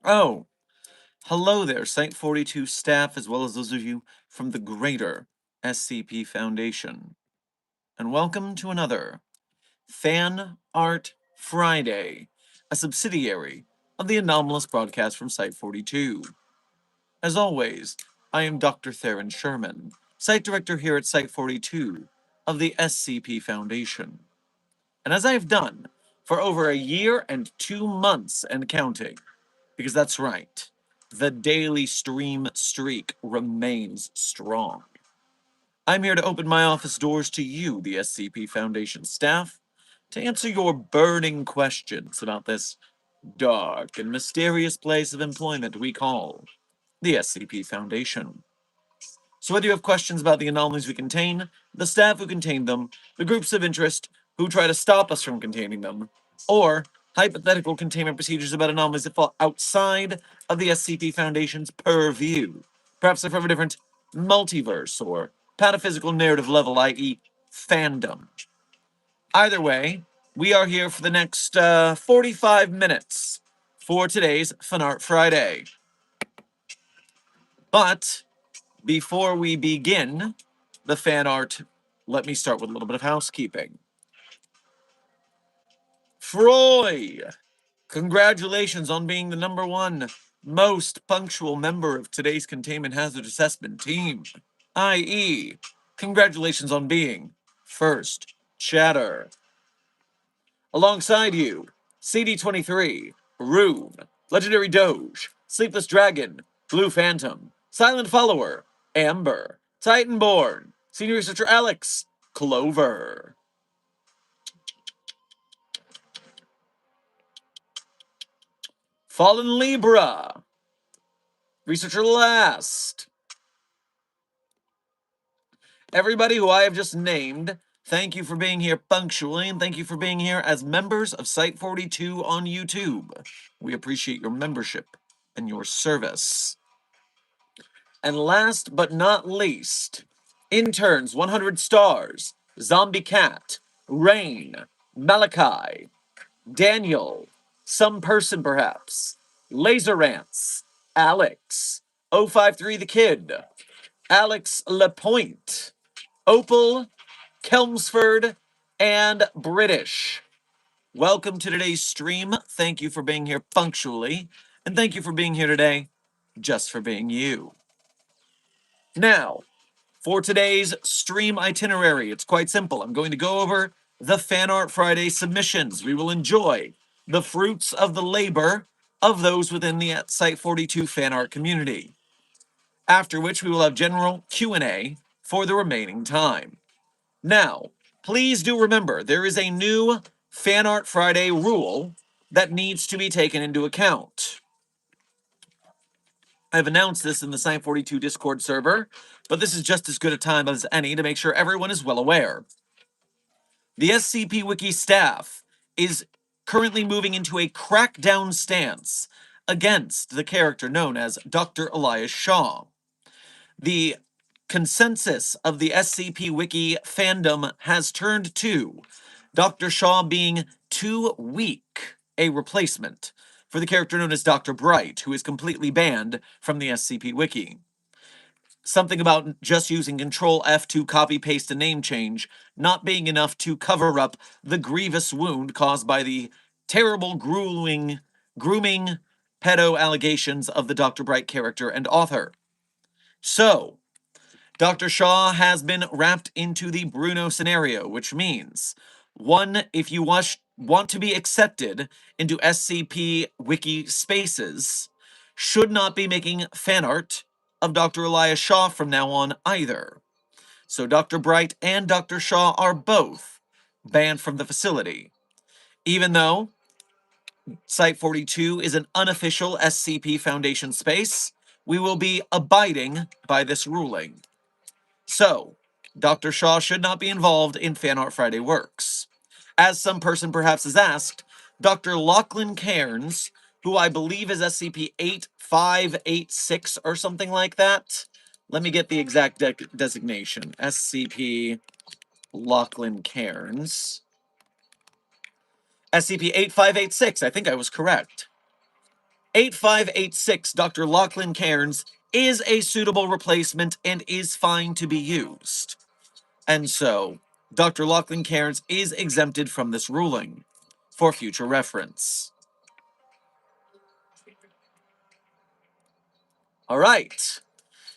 Oh, hello there, Site 42 staff, as well as those of you from the greater SCP Foundation. And welcome to another Fan Art Friday, a subsidiary of the anomalous broadcast from Site 42. As always, I am Dr. Theron Sherman, Site Director here at Site 42 of the SCP Foundation. And as I have done for over a year and 2 months and counting, because that's right, the daily stream streak remains strong. I'm here to open my office doors to you, the SCP Foundation staff, to answer your burning questions about this dark and mysterious place of employment we call the SCP Foundation. So whether you have questions about the anomalies we contain, the staff who contain them, the groups of interest who try to stop us from containing them, or hypothetical containment procedures about anomalies that fall outside of the SCP Foundation's purview, perhaps they're from a different multiverse or pataphysical narrative level, i.e. fandom. Either way, we are here for the next 45 minutes for today's Fanart Friday. But before we begin the fan art, let me start with a little bit of housekeeping. Froy, congratulations on being the #1 most punctual member of today's Containment Hazard Assessment team, i.e., congratulations on being first chatter. Alongside you, CD23, Rune, Legendary Doge, Sleepless Dragon, Blue Phantom, Silent Follower, Amber, Titanborn, Senior Researcher Alex, Clover. Fallen Libra, Researcher Last. Everybody who I have just named, thank you for being here punctually, and thank you for being here as members of Site 42 on YouTube. We appreciate your membership and your service. And last but not least, interns 100 stars, Zombie Cat, Rain, Malachi, Daniel, some person perhaps, Laser Rants, Alex, 053 the Kid, Alex Lapointe, Opal, Kelmsford, and British. Welcome to today's stream. Thank you for being here punctually, and thank you for being here today just for being you. Now, for today's stream itinerary, it's quite simple. I'm going to go over the Fan Art Friday submissions. We will enjoy the fruits of the labor of those within the Site 42 fan art community. After which we will have general Q&A for the remaining time. Now, please do remember, there is a new Fan Art Friday rule that needs to be taken into account. I've announced this in the Site 42 Discord server, but this is just as good a time as any to make sure everyone is well aware. The SCP Wiki staff is currently moving into a crackdown stance against the character known as Dr. Elias Shaw. The consensus of the SCP Wiki fandom has turned to Dr. Shaw being too weak a replacement for the character known as Dr. Bright, who is completely banned from the SCP Wiki. Something about just using Control F to copy paste a name change not being enough to cover up the grievous wound caused by the terrible, grooming pedo allegations of the Dr. Bright character and author. So, Dr. Shaw has been wrapped into the Bruno scenario, which means, one, if you want to be accepted into SCP Wiki spaces, should not be making fan art of Dr. Elias Shaw from now on either. So Dr. Bright and Dr. Shaw are both banned from the facility. Even though Site 42 is an unofficial SCP Foundation space, we will be abiding by this ruling. So, Dr. Shaw should not be involved in Fan Art Friday works. As some person perhaps has asked, Dr. Lachlan Cairns, who I believe is SCP-8586 or something like that. Let me get the exact designation. SCP Lachlan Cairns. SCP-8586, I think I was correct. 8586, Dr. Lachlan Cairns, is a suitable replacement and is fine to be used. And so, Dr. Lachlan Cairns is exempted from this ruling, for future reference. Alright,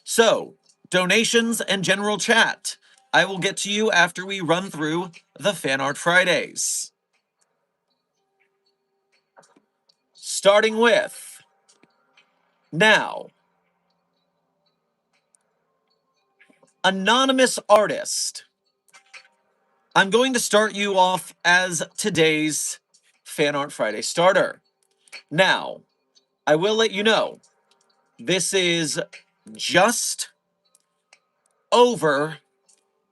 so, donations and general chat. I will get to you after we run through the Fan Art Fridays. Starting with, now, Anonymous Artist. I'm going to start you off as today's Fan Art Friday starter. Now, I will let you know, this is just over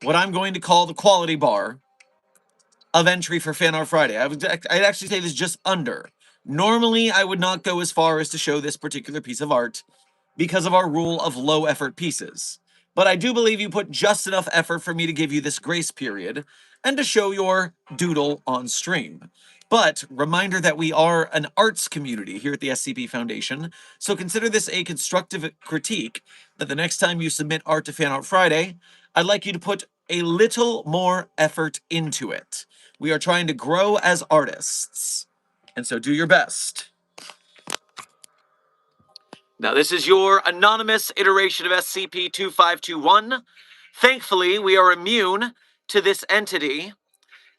what I'm going to call the quality bar of entry for Fan Art Friday. I'd actually say this is just under. Normally, I would not go as far as to show this particular piece of art because of our rule of low effort pieces. But I do believe you put just enough effort for me to give you this grace period and to show your doodle on stream. But reminder that we are an arts community here at the SCP Foundation, so consider this a constructive critique that the next time you submit art to Fan Art Friday, I'd like you to put a little more effort into it. We are trying to grow as artists, and so do your best. Now, this is your anonymous iteration of SCP-2521. Thankfully, we are immune to this entity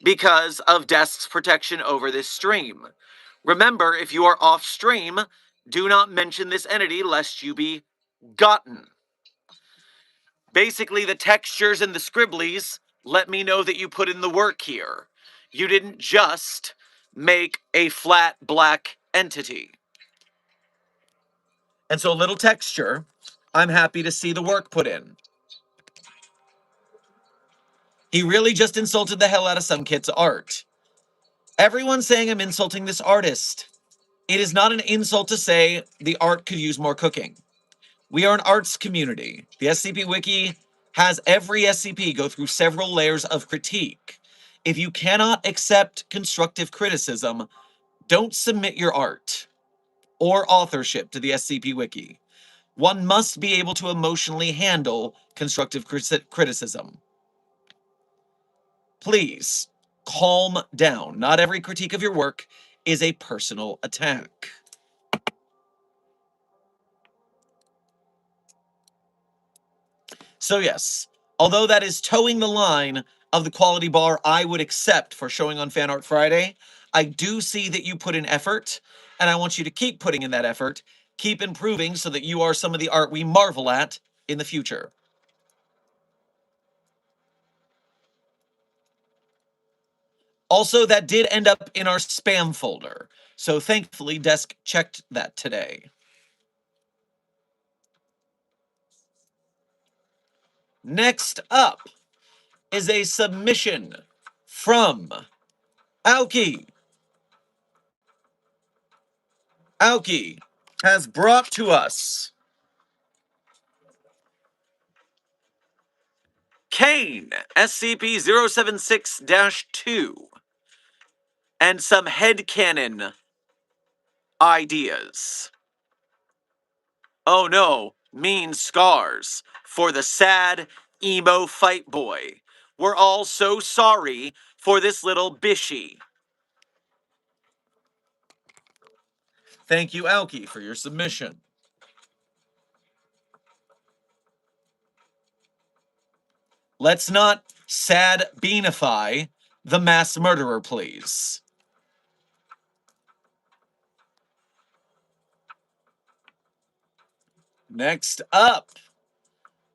because of Desk's protection over this stream. Remember, if you are off stream, do not mention this entity lest you be gotten. Basically, the textures and the scribblies let me know that you put in the work here. You didn't just make a flat black entity. And so a little texture, I'm happy to see the work put in. He really just insulted the hell out of some kid's art. Everyone's saying I'm insulting this artist. It is not an insult to say the art could use more cooking. We are an arts community. The SCP Wiki has every SCP go through several layers of critique. If you cannot accept constructive criticism, don't submit your art or authorship to the SCP Wiki. One must be able to emotionally handle constructive criticism. Please, calm down. Not every critique of your work is a personal attack. So yes, although that is towing the line of the quality bar I would accept for showing on Fan Art Friday, I do see that you put in effort, and I want you to keep putting in that effort, keep improving so that you are some of the art we marvel at in the future. Also, that did end up in our spam folder, so thankfully Desk checked that today. Next up is a submission from Aoki. Aoki has brought to us Kane, SCP-076-2, and some headcanon ideas. Oh no, mean scars for the sad, emo fight boy. We're all so sorry for this little bishy. Thank you, Alki, for your submission. Let's not sad beanify the mass murderer, please. Next up,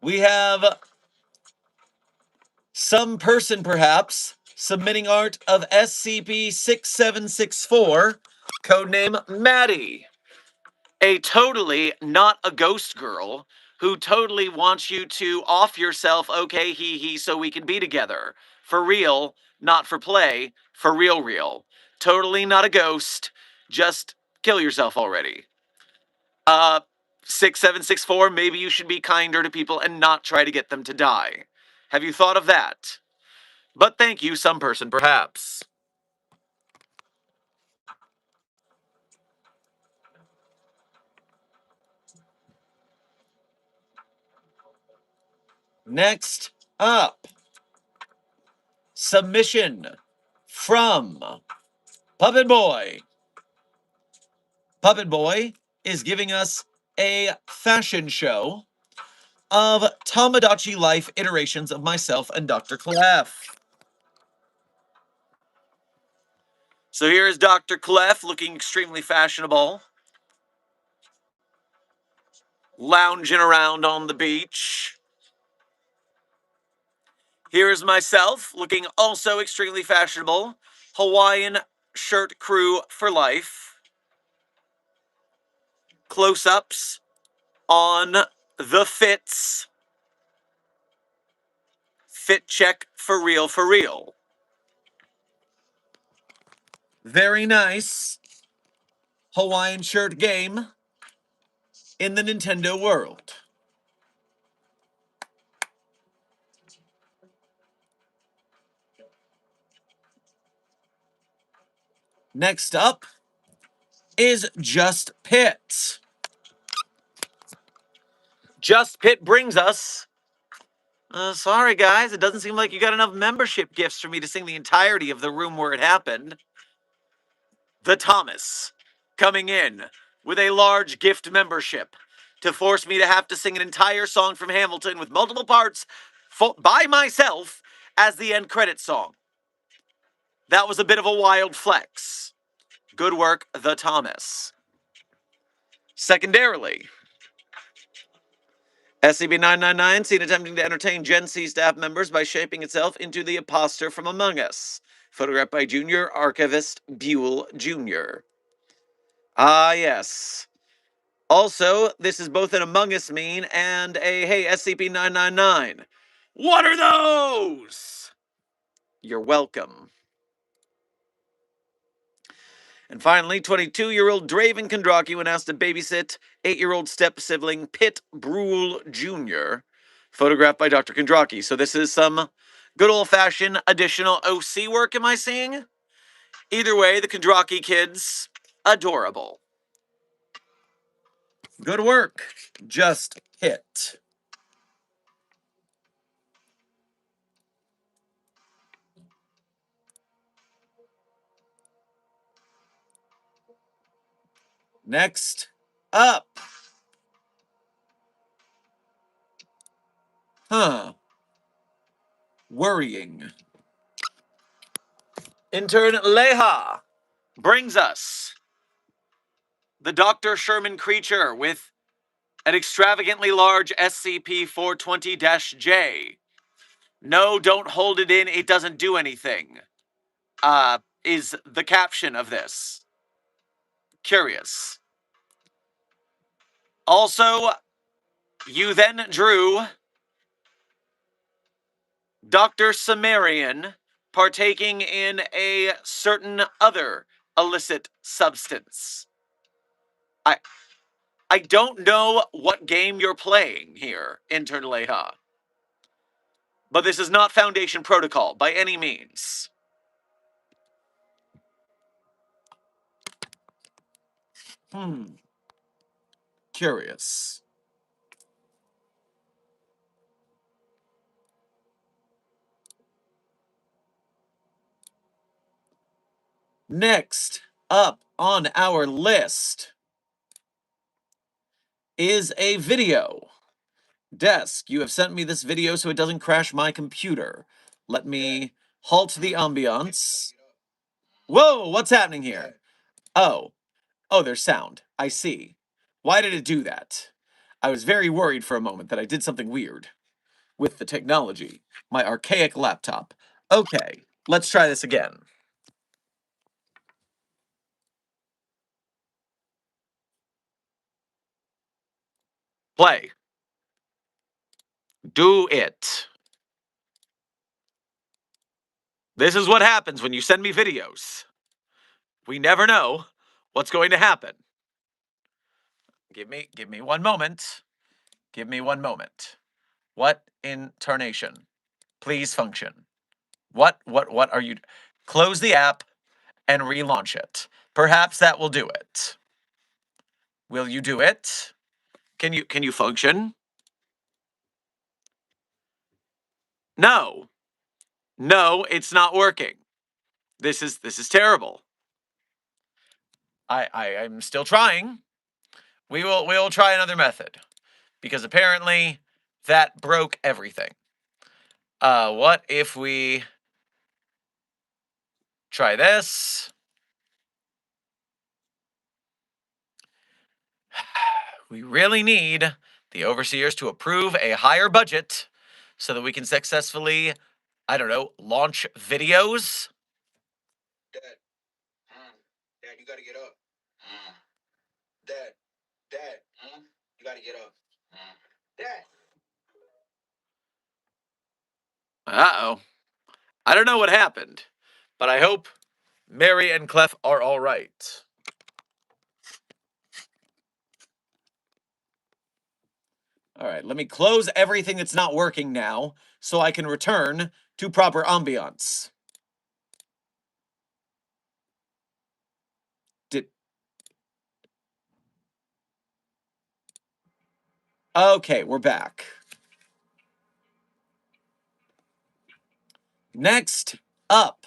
we have some person, perhaps, submitting art of SCP-6764, codename Maddie. A totally not a ghost girl who totally wants you to off yourself, okay, he, so we can be together. For real, not for play, for real, real. Totally not a ghost, just kill yourself already. 6764, maybe you should be kinder to people and not try to get them to die. Have you thought of that? But thank you, some person, perhaps. Next up, submission from Puppet Boy. Puppet Boy is giving us a fashion show of Tamagotchi life iterations of myself and Dr. Clef. So here is Dr. Clef looking extremely fashionable, lounging around on the beach. Here is myself looking also extremely fashionable, Hawaiian shirt crew for life. Close-ups on the fits. Fit check for real, for real. Very nice Hawaiian shirt game in the Nintendo world. Next up is Just Pit. Just Pit brings us... sorry guys, it doesn't seem like you got enough membership gifts for me to sing the entirety of the room where it happened. The Thomas, coming in with a large gift membership to force me to have to sing an entire song from Hamilton with multiple parts by myself as the end credit song. That was a bit of a wild flex. Good work, The Thomas. Secondarily, SCP-999 seen attempting to entertain Gen C staff members by shaping itself into the imposter from Among Us. Photographed by Junior Archivist Buell Jr. Ah, yes. Also, this is both an Among Us meme and a, hey, SCP-999. What are those? You're welcome. And finally, 22-year-old Draven Kondraki, when asked to babysit 8-year-old step-sibling Pitt Brule Jr., photographed by Dr. Kondraki. So this is some good old-fashioned additional OC work, am I seeing? Either way, the Kondraki kids, adorable. Good work. Just hit. Next up. Worrying. Intern Leha brings us the Dr. Sherman creature with an extravagantly large SCP-420-J. No, don't hold it in, it doesn't do anything. Is the caption of this. Curious. Also, you then drew Dr. Sumerian partaking in a certain other illicit substance. I don't know what game you're playing here, Intern Leha. But this is not Foundation protocol by any means. Curious. Next up on our list is a video. Desk, you have sent me this video so it doesn't crash my computer. Let me halt the ambiance. Whoa, what's happening here? Oh, there's sound. I see. Why did it do that? I was very worried for a moment that I did something weird with the technology. My archaic laptop. Okay, let's try this again. Play. Do it. This is what happens when you send me videos. We never know what's going to happen. Give me 1 moment. Give me 1 moment. What in tarnation? Please function. What are you? Close the app and relaunch it. Perhaps that will do it. Will you do it? Can you function? No. No, it's not working. This is terrible. I'm still trying. We will try another method because apparently that broke everything. What if we try this? We really need the overseers to approve a higher budget so that we can successfully, I don't know, launch videos. Dad, Dad, you gotta get up. Dad, you gotta get up. Dad. Uh-oh. I don't know what happened, but I hope Mary and Clef are all right. All right, let me close everything that's not working now so I can return to proper ambiance. Okay, we're back. Next up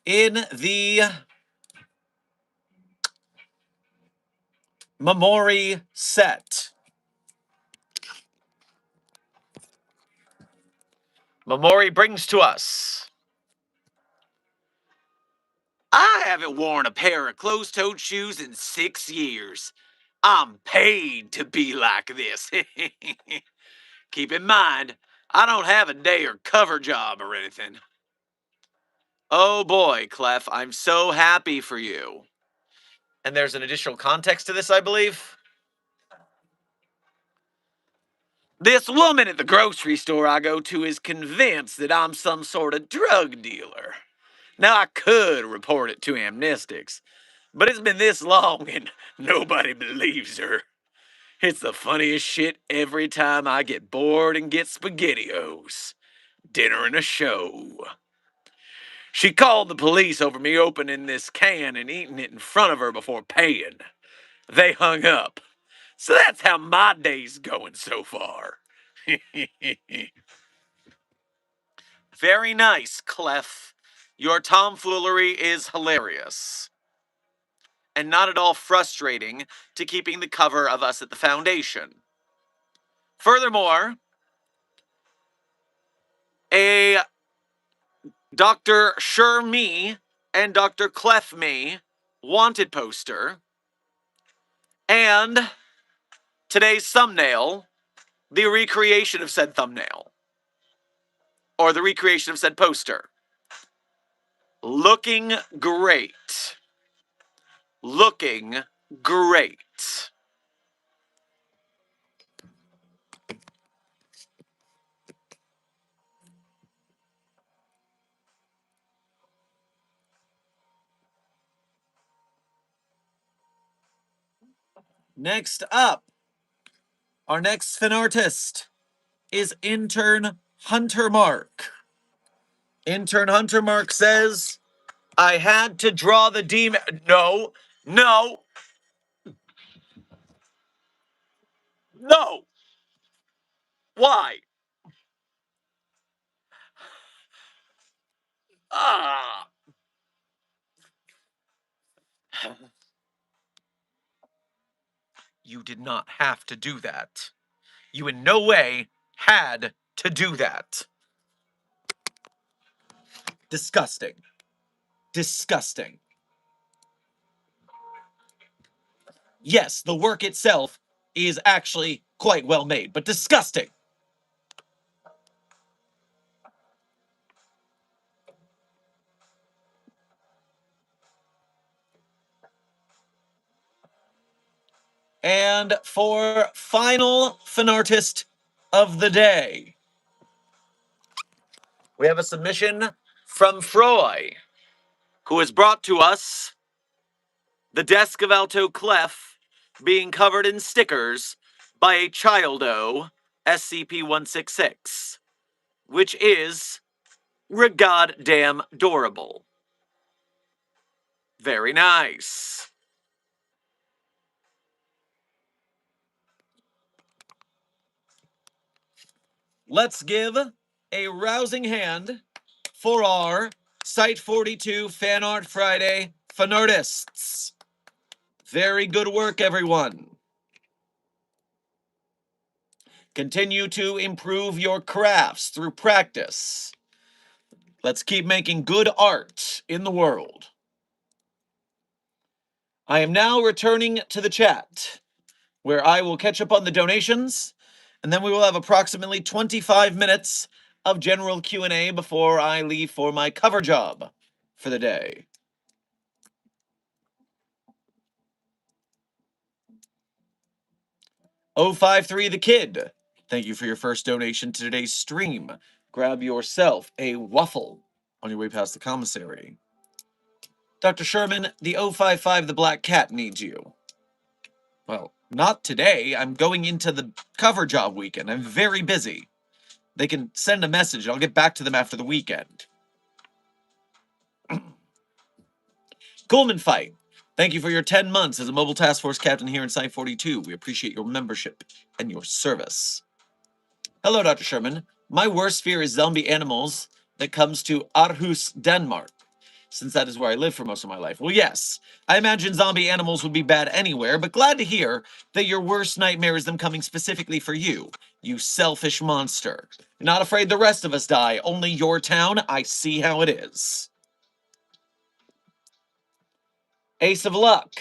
in the Memory set. Memory brings to us. I haven't worn a pair of closed-toed shoes in 6 years. I'm paid to be like this. Keep in mind, I don't have a day or cover job or anything. Oh boy, Clef, I'm so happy for you. And there's an additional context to this, I believe. This woman at the grocery store I go to is convinced that I'm some sort of drug dealer. Now, I could report it to amnestics, but it's been this long and nobody believes her. It's the funniest shit every time I get bored and get SpaghettiOs. Dinner and a show. She called the police over me opening this can and eating it in front of her before paying. They hung up. So that's how my day's going so far. Very nice, Clef. Your tomfoolery is hilarious. And not at all frustrating to keeping the cover of us at the Foundation. Furthermore, a Dr. Sure Me and Dr. Clef Me wanted poster, and today's thumbnail, the recreation of said thumbnail, or the recreation of said poster. Looking great. Looking great. Next up, our next fan artist is intern Hunter Mark. Intern Hunter Mark says, I had to draw the demon. No, no, no. Why? Ah. You did not have to do that. You in no way had to do that. Disgusting. Disgusting. Yes, the work itself is actually quite well made, but disgusting. And for final fanartist of the day, we have a submission from Froy, who has brought to us the desk of Alto Clef being covered in stickers by a Childo SCP-166, which is regoddamn adorable. Very nice. Let's give a rousing hand for our Site 42 Fan Art Friday fanartists. Very good work, everyone. Continue to improve your crafts through practice. Let's keep making good art in the world. I am now returning to the chat, where I will catch up on the donations, and then we will have approximately 25 minutes of general Q&A before I leave for my cover job for the day. 053 the Kid, thank you for your first donation to today's stream. Grab yourself a waffle on your way past the commissary. Dr. Sherman, the 055 the Black Cat needs you. Well, not today. I'm going into the cover job weekend. I'm very busy. They can send a message. I'll get back to them after the weekend. Coleman Fight, thank you for your 10 months as a mobile task force captain here in Site 42. We appreciate your membership and your service. Hello, Dr. Sherman. My worst fear is zombie animals that comes to Aarhus, Denmark, since that is where I lived for most of my life. Well, yes, I imagine zombie animals would be bad anywhere, but glad to hear that your worst nightmare is them coming specifically for you, you selfish monster. You're not afraid the rest of us die, only your town. I see how it is. Ace of Luck,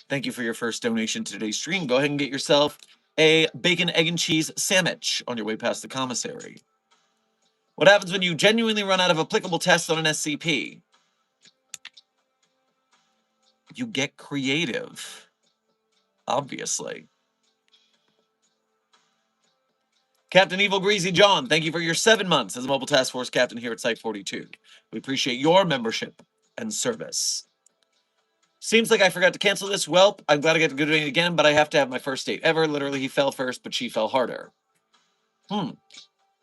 thank you for your first donation to today's stream. Go ahead and get yourself a bacon, egg, and cheese sandwich on your way past the commissary. What happens when you genuinely run out of applicable tests on an SCP? You get creative. Obviously. Captain Evil Greasy John, thank you for your 7 months as a mobile task force captain here at Site 42. We appreciate your membership and service. Seems like I forgot to cancel this. Well, I'm glad I get to do it again, but I have to have my first date ever. Literally, he fell first, but she fell harder.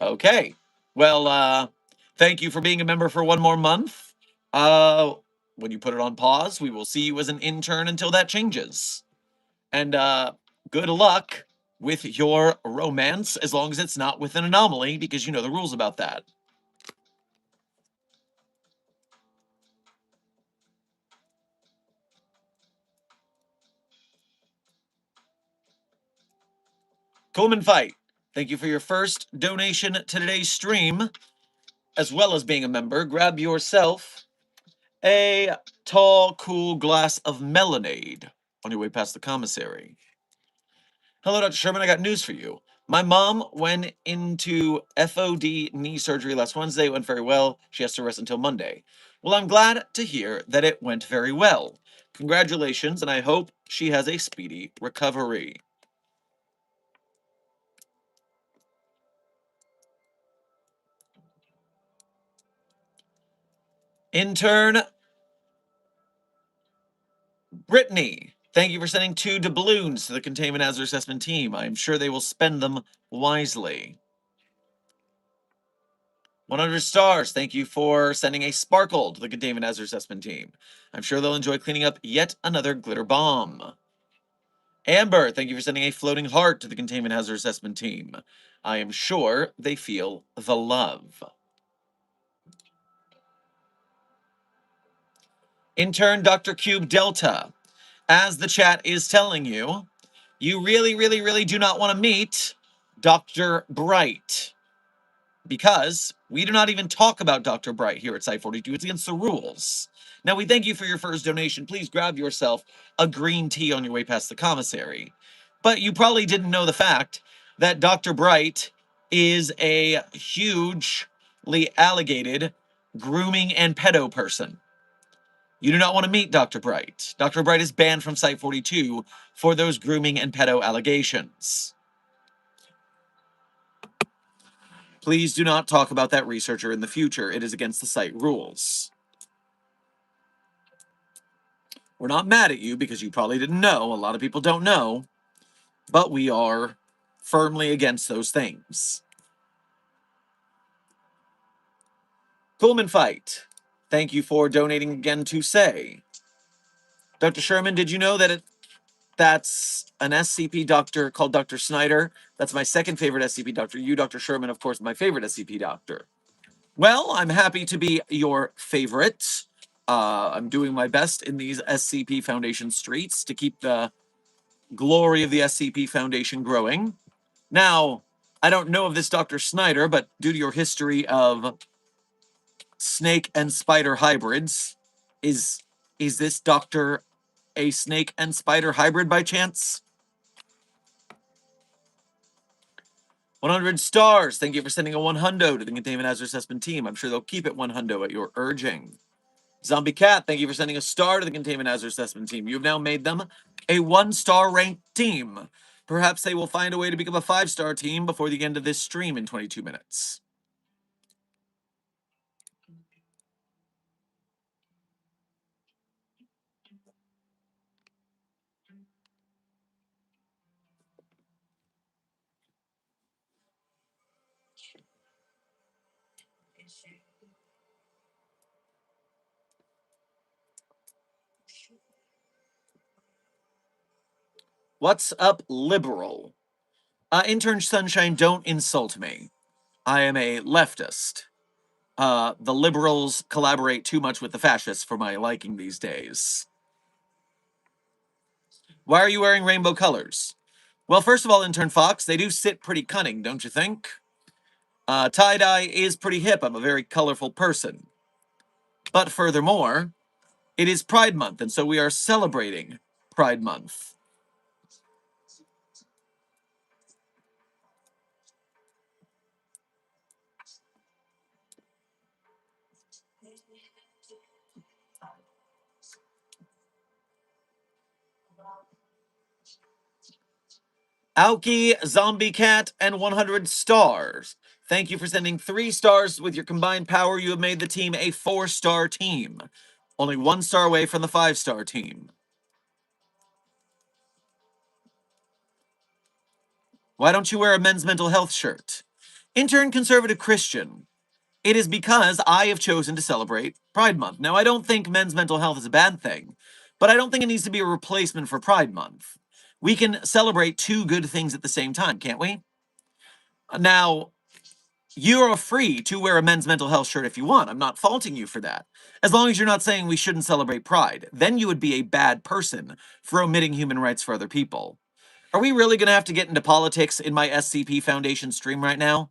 Okay. Well, thank you for being a member for 1 more month. When you put it on pause, we will see you as an intern until that changes. And good luck with your romance, as long as it's not with an anomaly, because you know the rules about that. Coleman Fight, thank you for your first donation to today's stream, as well as being a member. Grab yourself a tall, cool glass of melonade on your way past the commissary. Hello, Dr. Sherman, I got news for you. My mom went into FOD knee surgery last Wednesday. It went very well. She has to rest until Monday. Well, I'm glad to hear that it went very well. Congratulations, and I hope she has a speedy recovery. Intern Brittany, thank you for sending 2 doubloons to the Containment Hazard Assessment team. I am sure they will spend them wisely. 100 stars. Thank you for sending a sparkle to the Containment Hazard Assessment team. I'm sure they'll enjoy cleaning up yet another glitter bomb. Amber, thank you for sending a floating heart to the Containment Hazard Assessment team. I am sure they feel the love. Intern Dr. Cube Delta, as the chat is telling you, you really, really, really do not want to meet Dr. Bright, because we do not even talk about Dr. Bright here at Site 42. It's against the rules. Now, we thank you for your first donation. Please grab yourself a green tea on your way past the commissary. But you probably didn't know the fact that Dr. Bright is a hugely alligated grooming and pedo person. You do not want to meet Dr. Bright. Dr. Bright is banned from Site 42 for those grooming and pedo allegations. Please do not talk about that researcher in the future. It is against the site rules. We're not mad at you because you probably didn't know. A lot of people don't know. But we are firmly against those things. Coolman Fight, thank you for donating again to say. Dr. Sherman, did you know that that's an SCP doctor called Dr. Snyder? That's my second favorite SCP doctor. You, Dr. Sherman, of course, my favorite SCP doctor. Well, I'm happy to be your favorite. I'm doing my best in these SCP Foundation streets to keep the glory of the SCP Foundation growing. Now, I don't know of this Dr. Snyder, but due to your history of snake and spider hybrids, is this doctor a snake and spider hybrid by chance? 100 stars. Thank you for sending a 100 to the Containment Hazard Assessment team. I'm sure they'll keep it 100 at your urging. Zombie Cat, thank you for sending a star to the Containment Hazard Assessment team. You have now made them a 1-star ranked team. Perhaps they will find a way to become a 5-star team before the end of this stream in 22 minutes. What's up, liberal? Intern Sunshine, don't insult me. I am a leftist. The liberals collaborate too much with the fascists for my liking these days. Why are you wearing rainbow colors? Well, first of all, Intern Fox, they do sit pretty cunning, don't you think? Tie-dye is pretty hip. I'm a very colorful person. But furthermore, it is Pride Month, and so we are celebrating Pride Month. Aoki, Zombie Cat, and 100 stars. Thank you for sending 3 stars. With your combined power, you have made the team a 4-star team. Only 1 star away from the 5-star team. Why don't you wear a men's mental health shirt? Intern Conservative Christian. It is because I have chosen to celebrate Pride Month. Now, I don't think men's mental health is a bad thing, but I don't think it needs to be a replacement for Pride Month. We can celebrate 2 good things at the same time, can't we? Now, you're free to wear a men's mental health shirt if you want. I'm not faulting you for that. As long as you're not saying we shouldn't celebrate Pride. Then you would be a bad person for omitting human rights for other people. Are we really going to have to get into politics in my SCP Foundation stream right now?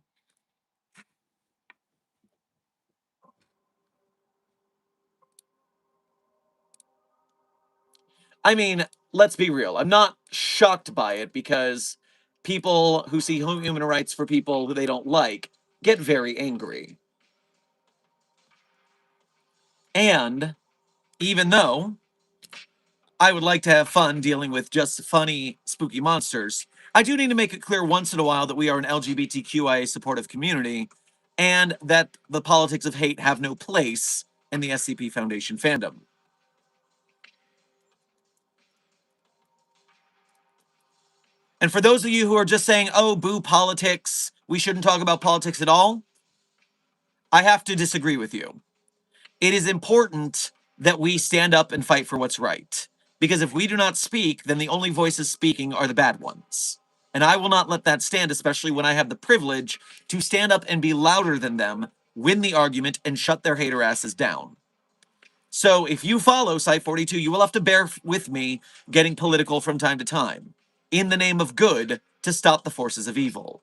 I mean, let's be real. I'm not shocked by it because people who see human rights for people who they don't like get very angry. And even though I would like to have fun dealing with just funny, spooky monsters, I do need to make it clear once in a while that we are an LGBTQIA supportive community and that the politics of hate have no place in the SCP Foundation fandom. And for those of you who are just saying, oh, boo politics, we shouldn't talk about politics at all, I have to disagree with you. It is important that we stand up and fight for what's right. Because if we do not speak, then the only voices speaking are the bad ones. And I will not let that stand, especially when I have the privilege to stand up and be louder than them, win the argument, and shut their hater asses down. So if you follow Site 42, you will have to bear with me getting political from time to time, in the name of good, to stop the forces of evil.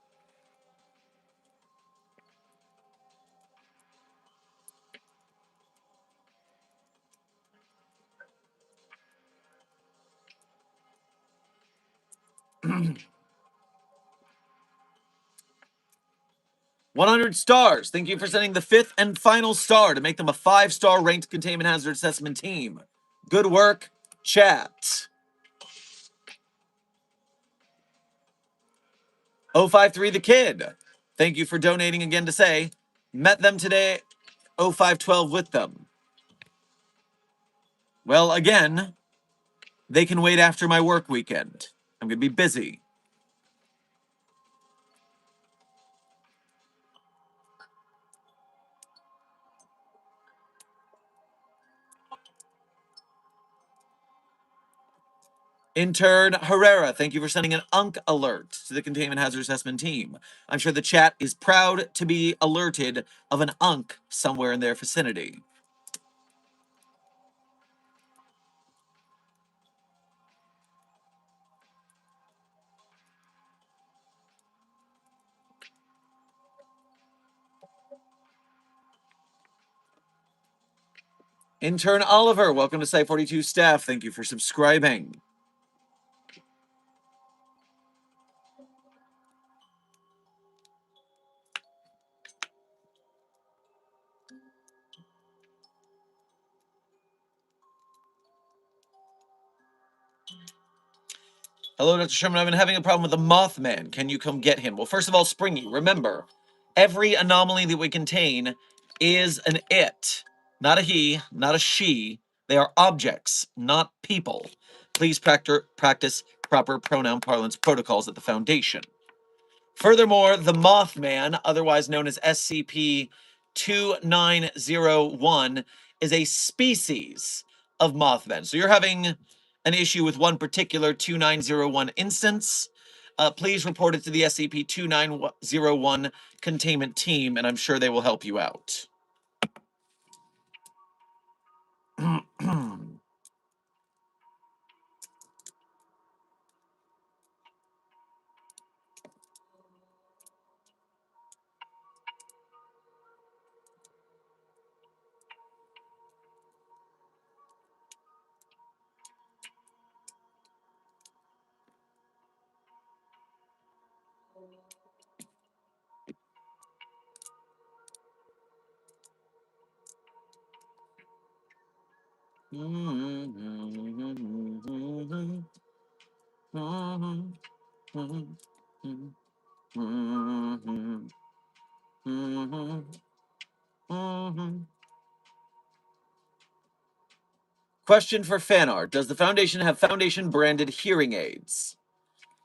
$100. Thank you for sending the 5th and final star to make them a 5-star ranked containment hazard assessment team. Good work, chat. 053 the Kid. Thank you for donating again to say, met them today, 0512 with them. Well, again, they can wait after my work weekend. I'm going to be busy. Intern Herrera, thank you for sending an UNC alert to the Containment Hazard Assessment team. I'm sure the chat is proud to be alerted of an UNC somewhere in their vicinity. Intern Oliver, welcome to Site 42 staff. Thank you for subscribing. Hello, Dr. Sherman. I've been having a problem with the Mothman. Can you come get him? Well, first of all, Springy, remember, every anomaly that we contain is an it, not a he, not a she. They are objects, not people. Please practice proper pronoun parlance protocols at the Foundation. Furthermore, the Mothman, otherwise known as SCP-2901, is a species of Mothman. So you're having an issue with one particular 2901 instance. Please report it to the SCP-2901 containment team, and I'm sure they will help you out. Question for Fanart. Does the Foundation have Foundation-branded hearing aids?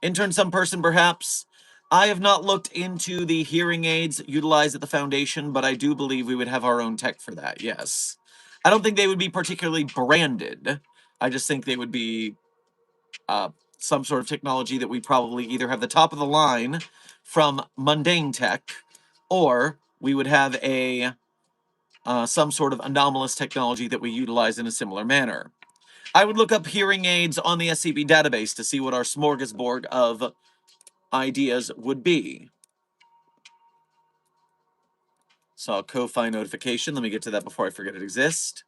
Intern some person, perhaps? I have not looked into the hearing aids utilized at the Foundation, but I do believe we would have our own tech for that, yes. I don't think they would be particularly branded. I just think they would be some sort of technology that we probably either have the top of the line from mundane tech, or we would have a some sort of anomalous technology that we utilize in a similar manner. I would look up hearing aids on the SCP database to see what our smorgasbord of ideas would be. Saw a Ko-Fi notification. Let me get to that before I forget it exists.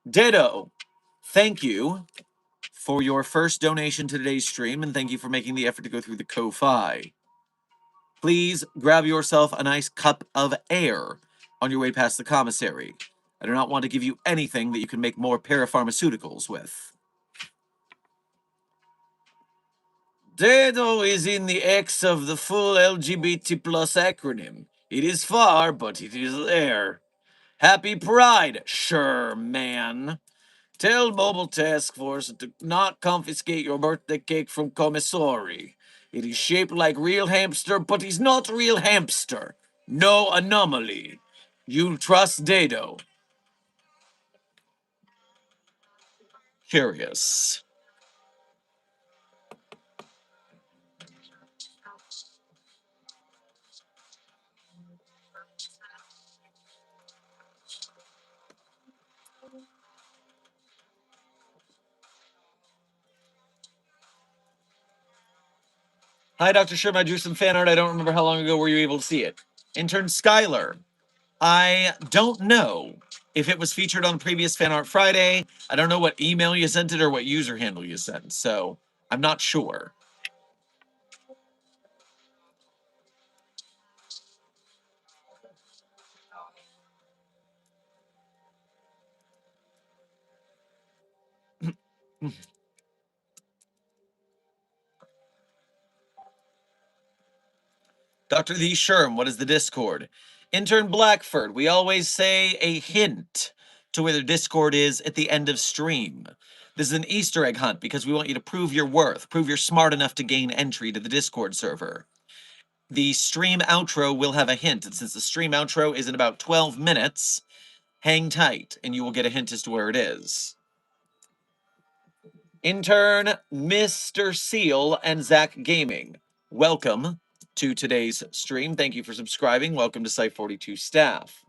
Ditto, thank you for your first donation to today's stream, and thank you for making the effort to go through the Ko-Fi. Please grab yourself a nice cup of air on your way past the commissary. I do not want to give you anything that you can make more parapharmaceuticals with. Dedo is in the X of the full LGBT plus acronym. It is far, but it is there. Happy Pride, sure, man. Tell Mobile Task Force to not confiscate your birthday cake from commissary. It is shaped like real hamster, but he's not real hamster. No anomaly. You trust Dado. Curious. Hi, Dr. Sherman. I drew some fan art. I don't remember how long ago were you able to see it. Intern Skylar. I don't know if it was featured on previous Fan Art Friday. I don't know what email you sent it or what user handle you sent, so I'm not sure. Dr. The Sherm, what is the Discord? Intern Blackford, we always say a hint to where the Discord is at the end of stream. This is an Easter egg hunt because we want you to prove your worth, prove you're smart enough to gain entry to the Discord server. The stream outro will have a hint, and since the stream outro is in about 12 minutes, hang tight and you will get a hint as to where it is. Intern Mr. Seal and Zach Gaming, welcome to today's stream. Thank you for subscribing. Welcome to Site 42 staff.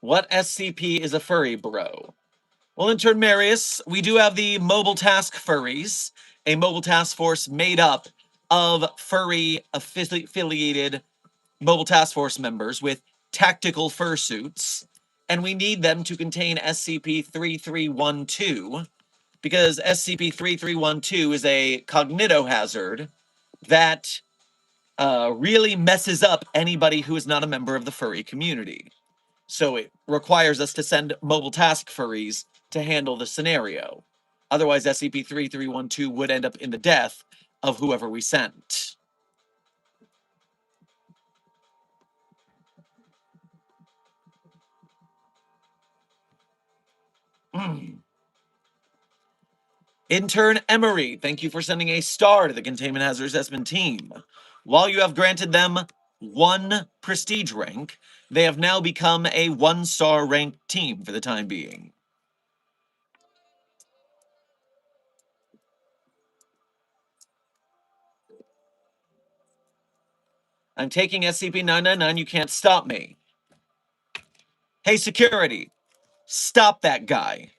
What SCP is a furry bro? Well, Intern Marius, we do have the Mobile Task Furries, a mobile task force made up of furry affiliated mobile task force members with tactical fursuits, and we need them to contain SCP-3312 because SCP-3312 is a cognitohazard that really messes up anybody who is not a member of the furry community. So it requires us to send mobile task furries to handle the scenario. Otherwise, SCP-3312 would end up in the death of whoever we sent. Intern Emery, thank you for sending a star to the Containment Hazard Assessment team. While you have granted them 1 prestige rank, they have now become a 1-star ranked team for the time being. I'm taking SCP-999, you can't stop me. Hey, security, stop that guy.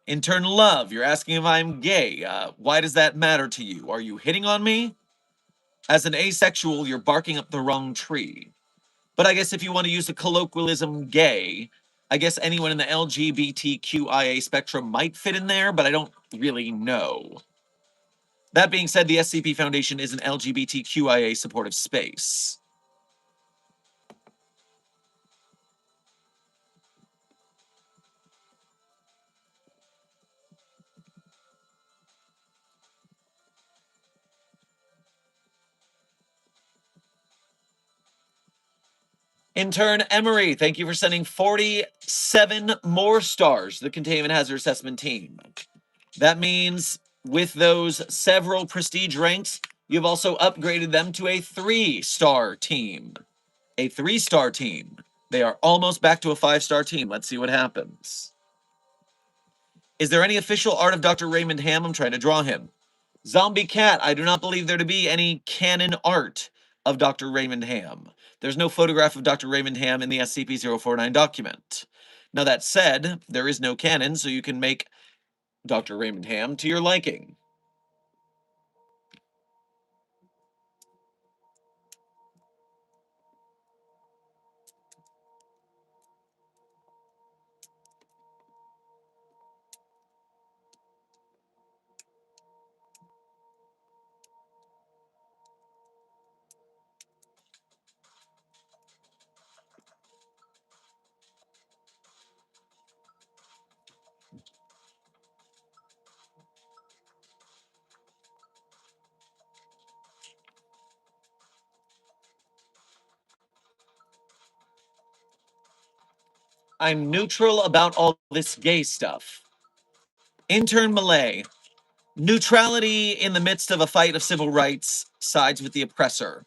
Intern Love, you're asking if I'm gay. Why does that matter to you? Are you hitting on me? As an asexual, you're barking up the wrong tree. But I guess if you want to use the colloquialism gay, I guess anyone in the LGBTQIA spectrum might fit in there, but I don't really know. That being said, the SCP Foundation is an LGBTQIA supportive space. Intern Emery, thank you for sending 47 more stars to the Containment Hazard Assessment team. That means with those several prestige ranks, you've also upgraded them to a 3-star team. A 3-star team. They are almost back to a 5-star team. Let's see what happens. Is there any official art of Dr. Raymond Ham? I'm trying to draw him. Zombie Cat, I do not believe there to be any canon art of Dr. Raymond Ham. There's no photograph of Dr. Raymond Ham in the SCP-049 document. Now that said, there is no canon, so you can make Dr. Raymond Ham to your liking. I'm neutral about all this gay stuff. Intern Malay. Neutrality in the midst of a fight of civil rights sides with the oppressor.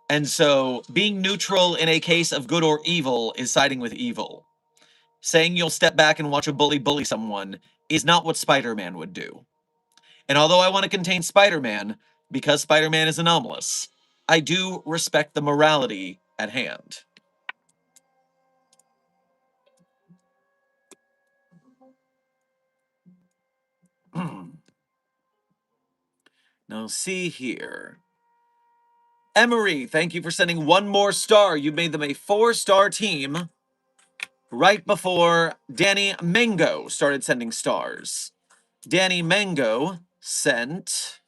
And so being neutral in a case of good or evil is siding with evil. Saying you'll step back and watch a bully someone is not what Spider-Man would do. And although I want to contain Spider-Man, because Spider-Man is anomalous, I do respect the morality at hand. Now see here. Emery, thank you for sending one more star. You made them a 4-star team right before Danny Mango started sending stars. Danny Mango sent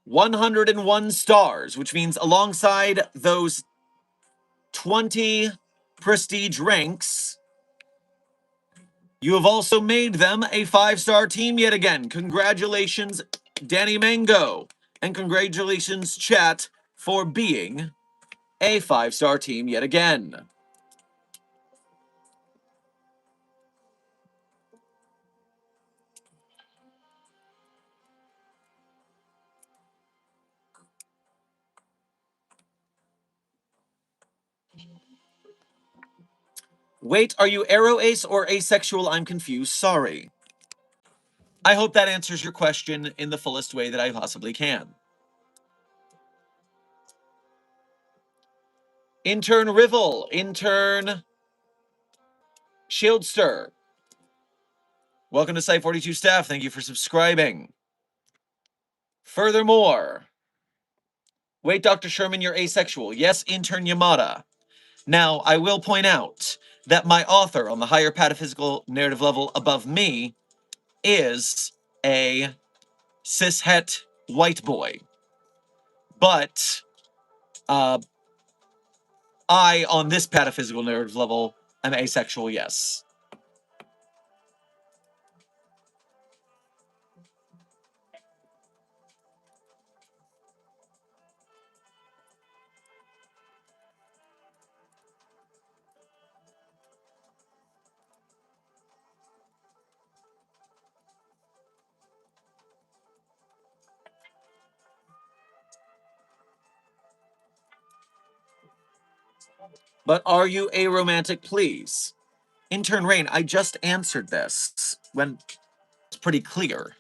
101 stars, which means alongside those 20 prestige ranks, you have also made them a 5-star team yet again. Congratulations, Danny Mango. And congratulations, chat, for being a 5-star team yet again. Wait, are you aro ace or asexual? I'm confused. Sorry. I hope that answers your question in the fullest way that I possibly can. Intern Rivel, intern Shieldster. Welcome to Site 42 staff. Thank you for subscribing. Furthermore, wait, Dr. Sherman, you're asexual. Yes, intern Yamada. Now, I will point out that my author on the higher pataphysical narrative level above me is a cishet white boy. But I, on this pataphysical narrative level, am asexual, yes. But are you aromantic, please? Intern Rain, I just answered this when it's pretty clear.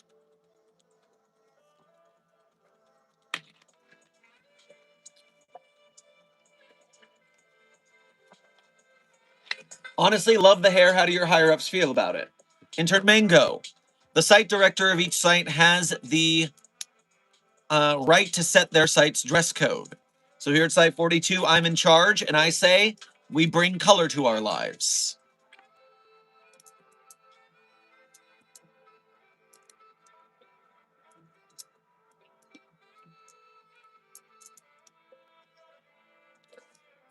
Honestly, love the hair. How do your higher-ups feel about it? Intern Mango. The site director of each site has the right to set their site's dress code. So here at Site 42, I'm in charge, and I say we bring color to our lives.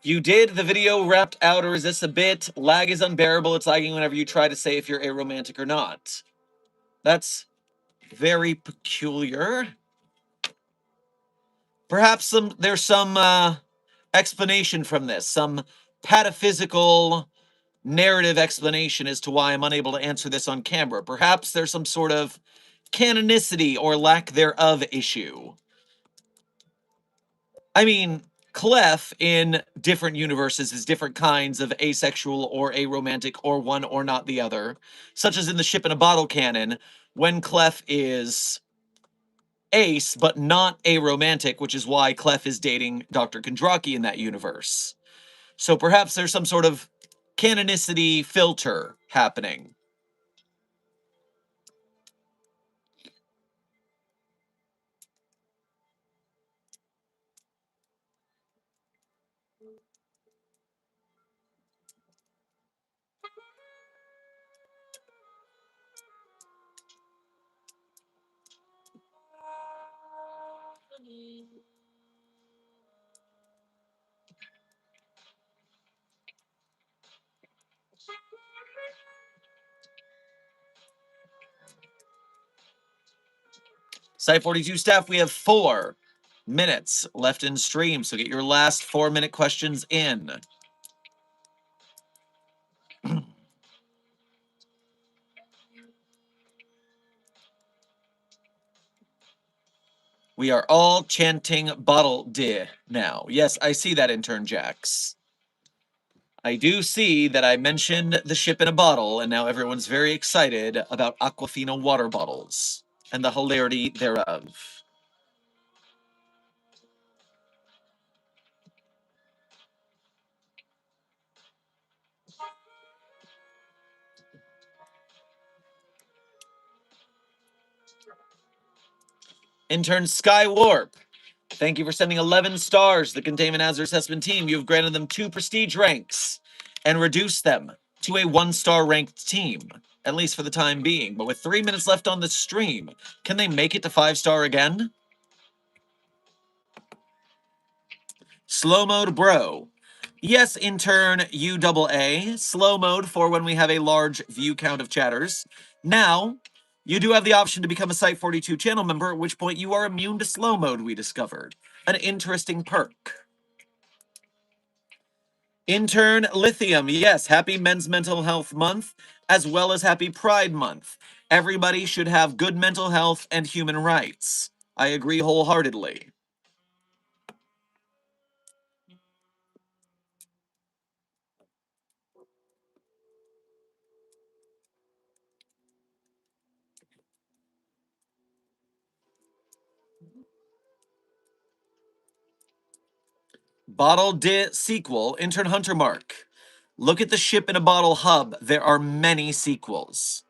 You did. The video wrapped out, or is this a bit? Lag is unbearable. It's lagging whenever you try to say if you're aromantic or not. That's very peculiar. Perhaps there's some explanation from this, some pataphysical narrative explanation as to why I'm unable to answer this on camera. Perhaps there's some sort of canonicity or lack thereof issue. I mean, Clef in different universes is different kinds of asexual or aromantic or one or not the other, such as in the Ship in a Bottle canon, when Clef is ace but not aromantic, which is why Clef is dating Dr. Kondraki in that universe. So perhaps there's some sort of canonicity filter happening. Site 42 staff, we have 4 minutes left in stream, so get your last 4-minute questions in. We are all chanting bottle de now. Yes, I see that, intern Jax. I do see that I mentioned the ship in a bottle, and now everyone's very excited about Aquafina water bottles and the hilarity thereof. Intern Skywarp, thank you for sending 11 stars to the Containment Hazard Assessment team. You have granted them 2 prestige ranks and reduced them to a 1-star ranked team, at least for the time being. But with 3 minutes left on the stream, can they make it to 5-star again? Slow mode bro. Yes, intern UAA. Slow mode for when we have a large view count of chatters. Now, you do have the option to become a Site 42 channel member, at which point you are immune to slow mode, we discovered. An interesting perk. Intern Lithium. Yes, happy Men's Mental Health Month, as well as happy Pride Month. Everybody should have good mental health and human rights. I agree wholeheartedly. Bottle de sequel, intern Hunter Mark. Look at the ship in a bottle hub. There are many sequels.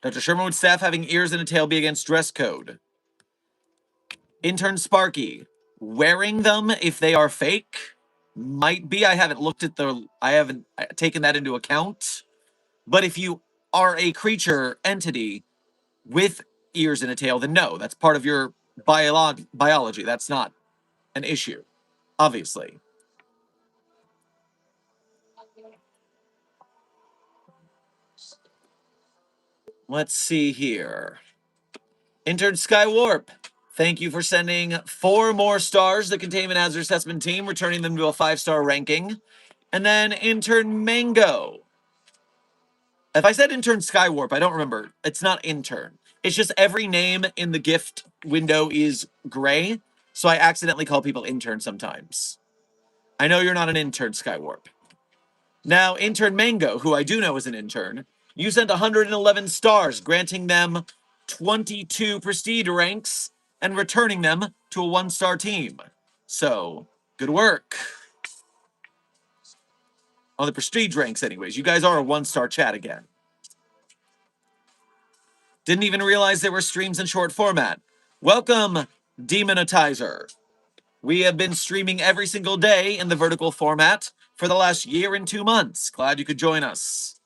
Dr. Sherman would staff having ears and a tail be against dress code. Intern Sparky. Wearing them if they are fake might be. I haven't taken that into account. But if you are a creature entity with ears and a tail, then no, that's part of your biology. That's not an issue, obviously. Let's see here. Intern Skywarp, thank you for sending 4 more stars to the Containment Hazard Assessment team, returning them to a 5-star ranking. And then Intern Mango. If I said Intern Skywarp, I don't remember. It's not intern. It's just every name in the gift window is gray, so I accidentally call people intern sometimes. I know you're not an intern, Skywarp. Now, intern Mango, who I do know is an intern, you sent 111 stars, granting them 22 prestige ranks and returning them to a 1-star team. So, good work. On the prestige ranks, anyways. You guys are a 1-star chat again. Didn't even realize there were streams in short format. Welcome, Demonetizer. We have been streaming every single day in the vertical format for the last year and 2 months. Glad you could join us.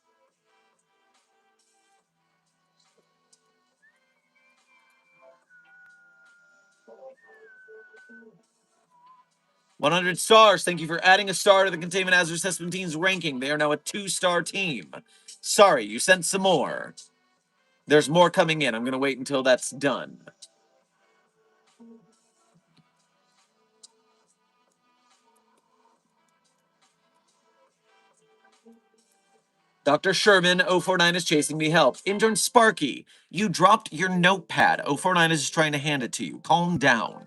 100 stars. Thank you for adding a star to the Containment Hazard Assessment team's ranking. They are now a 2-star team. Sorry, you sent some more. There's more coming in. I'm going to wait until that's done. Dr. Sherman, 049 is chasing me. Help. Intern Sparky, you dropped your notepad. 049 is just trying to hand it to you. Calm down.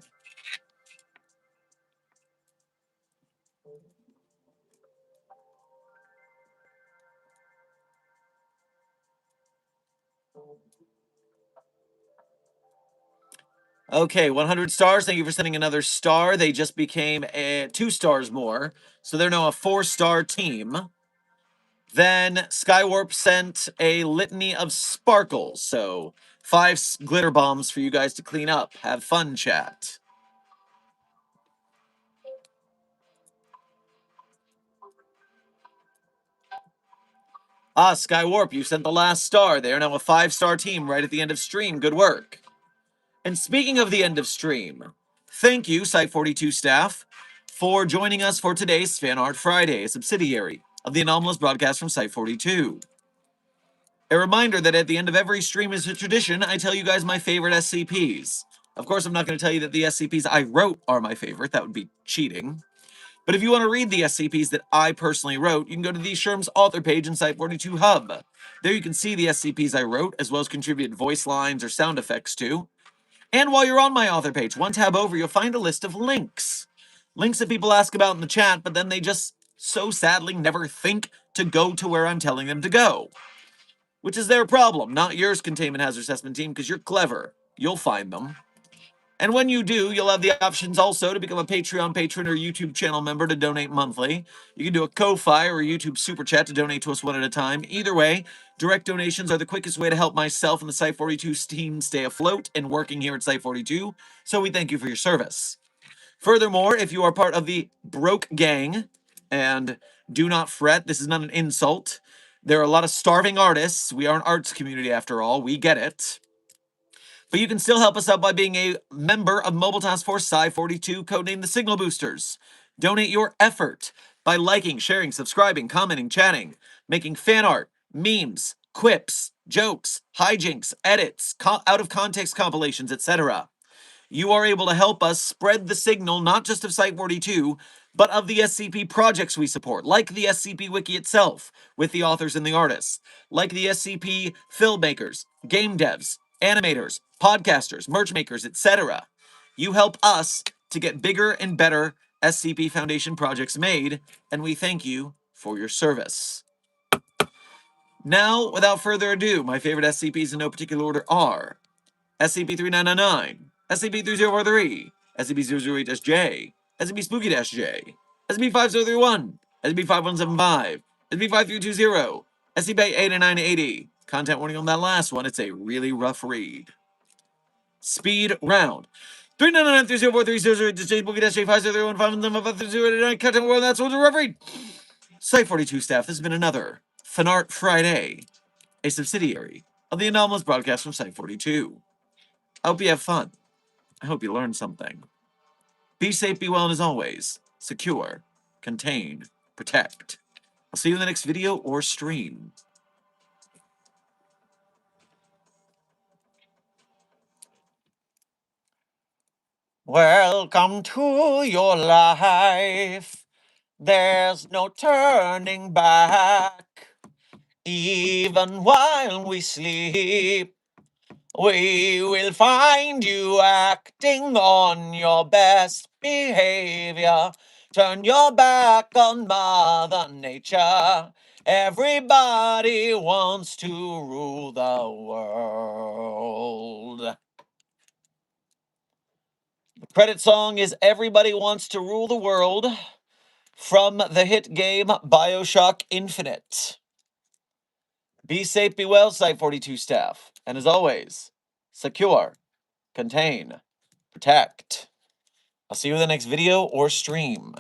Okay, 100 stars. Thank you for sending another star. They just became 2 stars more. So they're now a 4-star team. Then Skywarp sent a litany of sparkles. So 5 glitter bombs for you guys to clean up. Have fun, chat. Ah, Skywarp, you sent the last star. They are now a 5-star team right at the end of stream. Good work. And speaking of the end of stream, thank you, Site 42 staff, for joining us for today's Fanart Friday, a subsidiary of the anomalous broadcast from Site 42. A reminder that at the end of every stream is a tradition, I tell you guys my favorite SCPs. Of course, I'm not going to tell you that the SCPs I wrote are my favorite. That would be cheating. But if you want to read the SCPs that I personally wrote, you can go to the Sherm's author page in Site42 Hub. There you can see the SCPs I wrote, as well as contributed voice lines or sound effects to. And while you're on my author page, one tab over, you'll find a list of links. Links that people ask about in the chat, but then they just so sadly never think to go to where I'm telling them to go. Which is their problem, not yours, Containment Hazard Assessment Team, because you're clever. You'll find them. And when you do, you'll have the options also to become a Patreon patron or YouTube channel member to donate monthly. You can do a Ko-Fi or a YouTube Super Chat to donate to us one at a time. Either way, direct donations are the quickest way to help myself and the Site42 team stay afloat and working here at Site42, so we thank you for your service. Furthermore, if you are part of the Broke Gang, and do not fret, this is not an insult. There are a lot of starving artists. We are an arts community after all. We get it. But you can still help us out by being a member of Mobile Task Force Psi-42, codenamed the Signal Boosters. Donate your effort by liking, sharing, subscribing, commenting, chatting, making fan art, memes, quips, jokes, hijinks, edits, out-of-context compilations, etc. You are able to help us spread the signal not just of Site42, but of the SCP projects we support, like the SCP Wiki itself, with the authors and the artists, like the SCP filmmakers, game devs, animators, podcasters, merch makers, etc. You help us to get bigger and better SCP Foundation projects made, and we thank you for your service. Now, without further ado, my favorite SCPs in no particular order are SCP-3999, SCP-3043, SCP-008-J, SCP-Spooky-J, SCP-5031, SCP-5175, SCP-5320, SCP-8980. Content warning on that last one, it's a really rough read. Speed round. 399-304-300, Spooky-J, 5031, 5175, content warning, that's what's a rough read. Site42 staff, this has been another Fanart Friday, a subsidiary of the anomalous broadcast from Site42. I hope you have fun. I hope you learned something. Be safe, be well, and as always, secure, contain, protect. I'll see you in the next video or stream. Welcome to your life. There's no turning back. Even while we sleep, we will find you acting on your best behavior. Turn your back on Mother Nature. Everybody wants to rule the world. The credit song is Everybody Wants to Rule the World from the hit game BioShock Infinite. Be safe, be well, Site42 staff. And as always, secure, contain, protect. I'll see you in the next video or stream.